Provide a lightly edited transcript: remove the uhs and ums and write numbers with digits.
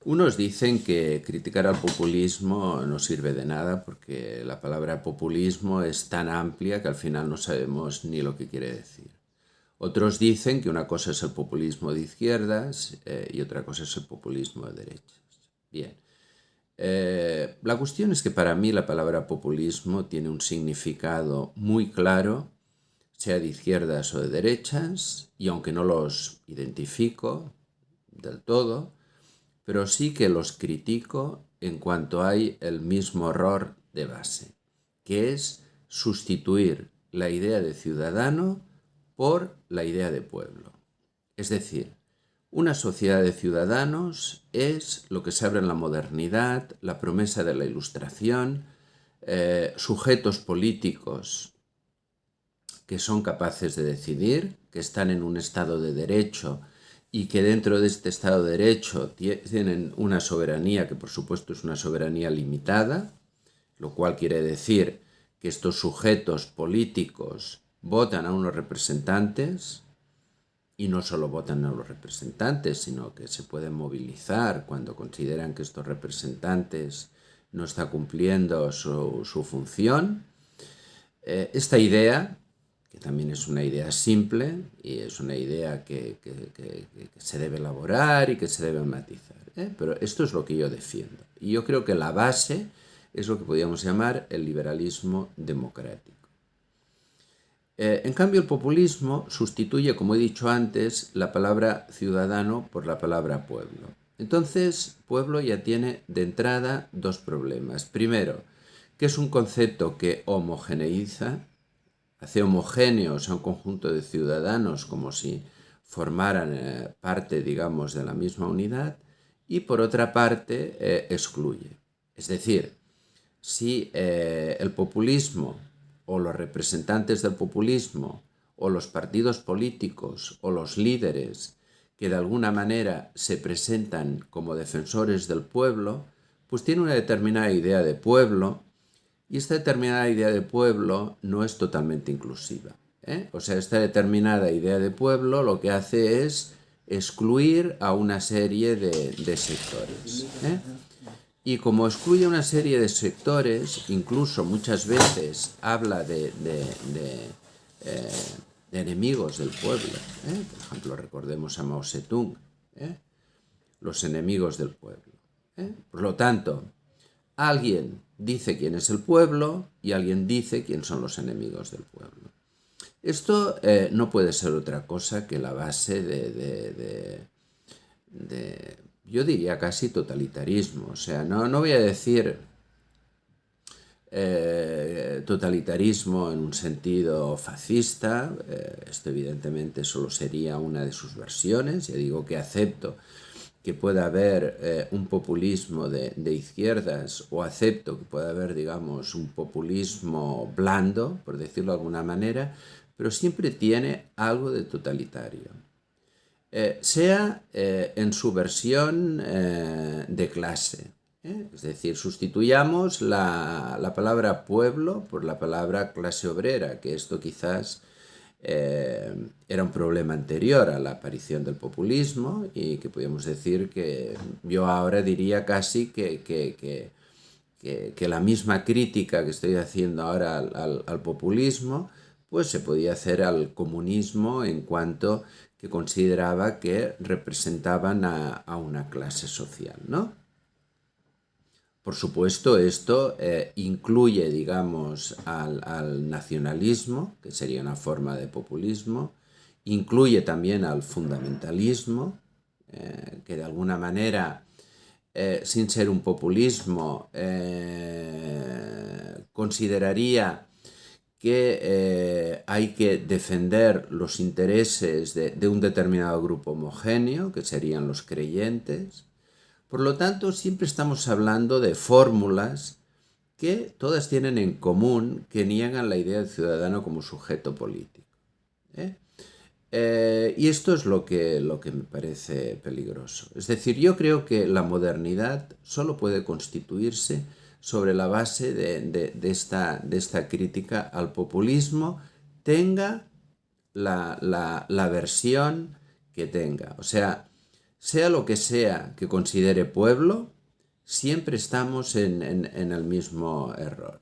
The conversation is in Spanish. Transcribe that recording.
Unos dicen que criticar al populismo no sirve de nada porque la palabra populismo es tan amplia que al final no sabemos ni lo que quiere decir. Otros dicen que una cosa es el populismo de izquierdas y otra cosa es el populismo de derechas. Bien, la cuestión es que para mí la palabra populismo tiene un significado muy claro, sea de izquierdas o de derechas, y aunque no los identifico del todo, pero sí que los critico en cuanto hay el mismo error de base, que es sustituir la idea de ciudadano por la idea de pueblo. Es decir, una sociedad de ciudadanos es lo que se abre en la modernidad, la promesa de la Ilustración, sujetos políticos que son capaces de decidir, que están en un estado de derecho y que dentro de este estado de derecho tienen una soberanía que por supuesto es una soberanía limitada, lo cual quiere decir que estos sujetos políticos votan a unos representantes y no solo votan a los representantes, sino que se pueden movilizar cuando consideran que estos representantes no están cumpliendo su función. Esta idea, que también es una idea simple y es una idea que se debe elaborar y que se debe matizar, pero esto es lo que yo defiendo. Y yo creo que la base es lo que podríamos llamar el liberalismo democrático. En cambio, el populismo sustituye, como he dicho antes, la palabra ciudadano por la palabra pueblo. Entonces, pueblo ya tiene de entrada dos problemas. Primero, que es un concepto que homogeneiza, hace homogéneos a un conjunto de ciudadanos como si formaran parte, digamos, de la misma unidad, y por otra parte excluye. Es decir, si el populismo o los representantes del populismo o los partidos políticos o los líderes que de alguna manera se presentan como defensores del pueblo, pues tienen una determinada idea de pueblo y esta determinada idea de pueblo no es totalmente inclusiva. O sea, esta determinada idea de pueblo lo que hace es excluir a una serie de sectores. Y como excluye una serie de sectores, incluso muchas veces habla de enemigos del pueblo. Por ejemplo, recordemos a Mao Zedong, los enemigos del pueblo. Por lo tanto, alguien dice quién es el pueblo y alguien dice quién son los enemigos del pueblo. Esto no puede ser otra cosa que la base de yo diría casi totalitarismo. O sea, no voy a decir totalitarismo en un sentido fascista, esto evidentemente solo sería una de sus versiones. Ya digo que acepto que pueda haber un populismo de izquierdas, o acepto que pueda haber, digamos, un populismo blando, por decirlo de alguna manera, pero siempre tiene algo de totalitario. Sea en su versión de clase. Es decir, sustituyamos la palabra pueblo por la palabra clase obrera, que esto quizás era un problema anterior a la aparición del populismo y que podríamos decir que yo ahora diría casi que la misma crítica que estoy haciendo ahora al populismo pues se podía hacer al comunismo en cuanto que consideraba que representaban a una clase social, ¿no? Por supuesto, esto incluye, digamos, al nacionalismo, que sería una forma de populismo, incluye también al fundamentalismo, que de alguna manera, sin ser un populismo, consideraría que hay que defender los intereses de un determinado grupo homogéneo, que serían los creyentes. Por lo tanto, siempre estamos hablando de fórmulas que todas tienen en común que niegan la idea del ciudadano como sujeto político. Y esto es lo que me parece peligroso. Es decir, yo creo que la modernidad solo puede constituirse sobre la base de esta crítica al populismo, tenga la versión que tenga. O sea, Sea lo que sea que considere pueblo, siempre estamos en el mismo error.